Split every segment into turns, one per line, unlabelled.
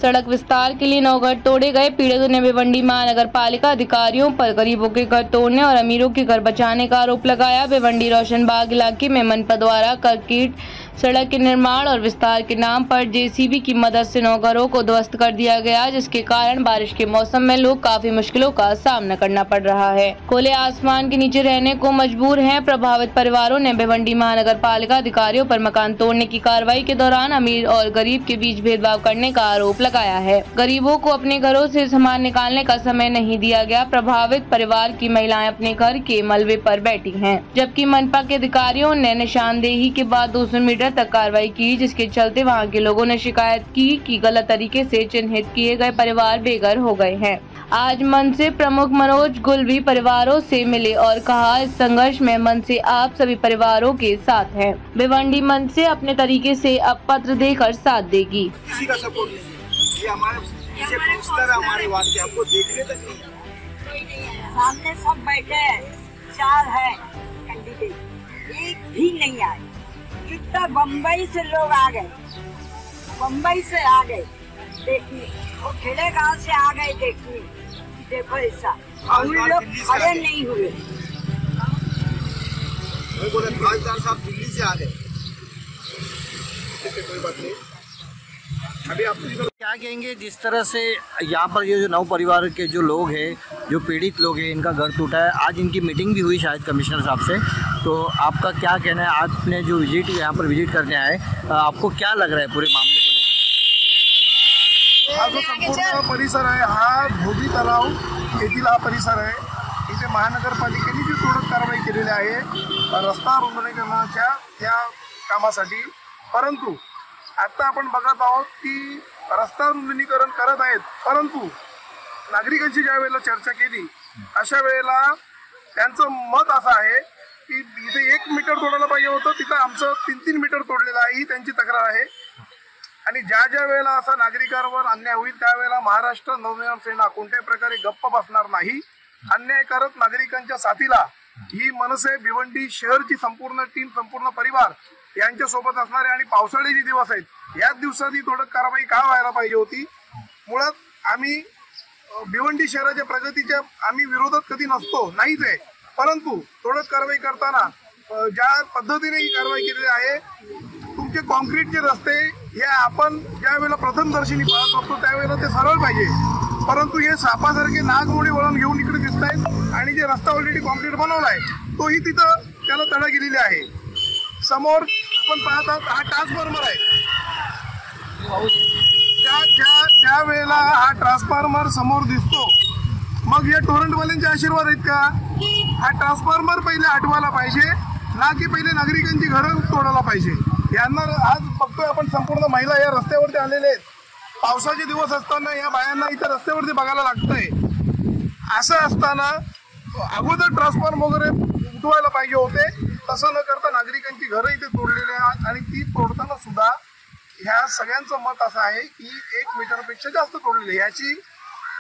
सड़क विस्तार के लिए 9 घर तोड़े गए। पीड़ितों ने भिवंडी महानगर पालिका अधिकारियों पर गरीबों के घर तोड़ने और अमीरों के घर बचाने का आरोप लगाया। भिवंडी रोशनबाग इलाके में मनपा द्वारा कंक्रीट सड़क के निर्माण और विस्तार के नाम पर जेसीबी की मदद से 9 घरों को ध्वस्त कर दिया गया, जिसके कारण बारिश के मौसम में लोग काफी मुश्किलों का सामना करना पड़ रहा है। खुले आसमान के नीचे रहने को मजबूर हैं। प्रभावित परिवारों ने भिवंडी महानगर पालिका अधिकारियों पर मकान तोड़ने की कार्रवाई के दौरान अमीर और गरीब के बीच भेदभाव करने का आरोप लगाया है। गरीबों को अपने घरों से सामान निकालने का समय नहीं दिया गया। प्रभावित परिवार की महिलाएं अपने घर के मलबे पर बैठी हैं, जबकि मनपा के अधिकारियों ने निशानदेही के बाद 200 मीटर तक कार्रवाई की, जिसके चलते वहां के लोगों ने शिकायत की कि गलत तरीके से चिन्हित किए गए परिवार बेघर हो गए हैं। आज मनसे प्रमुख मनोज गुल भी परिवारों से मिले और कहा, इस संघर्ष में मनसे आप सभी परिवारों के साथ है। भिवंडी मनसे अपने तरीके से अब पत्र देकर साथ देगी।
किसी का सपोर्ट नहीं है, ये हमारे पीछे काउंसलर है हमारे वार्ड के, हमको देखने तक नहीं है।
सामने सब बैठे हैं, 4 है कैंडिडेट, एक भी नहीं आए। कितना बम्बई से लोग आ गए, बम्बई से आ गए देखने, वो खेड़े गांव से आ गए देखने। देखो ऐसा, हम लोग खड़े नहीं हुए।
वो बोले तहसीलदार साहब दिल्ली से आ गए। कोई बात नहीं। अभी आप
क्या कहेंगे, जिस तरह से यहाँ पर ये जो 9 परिवार के जो लोग हैं, जो पीड़ित लोग हैं, इनका घर टूटा है। आज इनकी मीटिंग भी हुई शायद कमिश्नर साहब से, तो आपका क्या कहना है? आपने जो यहाँ पर विजिट करने आए, आपको क्या लग रहा है पूरे मामले को लेकर?
हा जो संपूर्ण परिसर आहे, हा भोगी तलाव येथील हा परिसर आहे। इथे महानगरपालिकेने जी तोडक कारवाई केलेली आहे रस्ता रुंदीकरणाच्या त्या कामासाठी, परंतु आता आपण बघत आहोत की रस्ता रुंदीकरण करत आहेत, परंतु नागरिकांची ज्या वेळेला चर्चा केली अशा वेळेला त्यांचं मत असं आहे की इथे 1 मीटर तोडायला पाहिजे होतं, तिथं आमचं 3-3 मीटर तोडलेलं आहे, ही त्यांची तक्रार आहे। आणि ज्या वेळेला असा नागरिकांवर अन्याय होईल त्यावेळेला महाराष्ट्र नवनिर्माण सेना कोणत्याही प्रकारे गप्प बसणार नाही। अन्याय करत नागरिकांच्या साथीला ही मनसे भिवंडी शहरची संपूर्ण टीम, संपूर्ण परिवार यांच्या सोबत असणार आहे। आणि पावसाळ्याचे दिवस आहेत, याच दिवसात ही तोडक कारवाई का व्हायला पाहिजे होती। मुळात आम्ही भिवंडी शहराच्या प्रगतीच्या आम्ही विरोधात कधी नसतो, नाहीच आहे, परंतु तोडक कारवाई करताना ज्या पद्धतीने ही कारवाई केलेली आहे, तुमचे कॉन्क्रीटचे रस्ते हे आपण ज्या वेळेला प्रथमदर्शनी पाहत असतो त्यावेळेला ते सरळ पाहिजे, परंतु हे सापासारखे नागमोडी वळण घेऊन इकडे दिसत आहेत। आणि जे रस्ता ऑलरेडी कॉन्क्रीट बनवला आहे तोही तिथं त्याला तडा गेलेली आहे। समोर आपण पाहतात हा ट्रान्सफॉर्मर आहे, ज्या वेळेला हा ट्रान्सफॉर्मर समोर दिसतो, मग या टोरंटवाल्यांचे आशीर्वाद आहेत का? हा ट्रान्सफॉर्मर पहिले हटवायला पाहिजे, ना की पहिले नागरिकांची घरं तोडायला पाहिजे। यांना आज बघतोय आपण संपूर्ण महिला या रस्त्यावरती आलेले आहेत। पावसाचे दिवस असताना या बायांना इथे रस्त्यावरती बघायला लागतंय। असं असताना अगोदर ट्रान्सफॉर्मर वगैरे उठवायला पाहिजे होते, तसं न करता नागरिकांची घरं इथे तोडलेली आहेत। आणि ती तोडताना सुद्धा ह्या सगळ्यांचं मत असं आहे की 1 मीटरपेक्षा जास्त तोडलेली, याची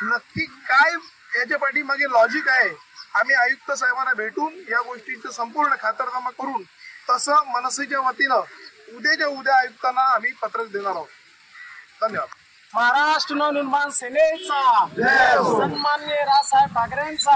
नक्की काय याच्या पाठीमागे लॉजिक आहे, आम्ही आयुक्त साहेबांना भेटून या गोष्टीचं संपूर्ण खातरजमा करून तसं मनसेच्या वतीनं उद्याच्या उद्या आयुक्तांना आम्ही पत्र देणार आहोत। धन्यवाद।
महाराष्ट्र नवनिर्माण सेनेचा सन्माननीय रावसाहेब ठाकरेंचा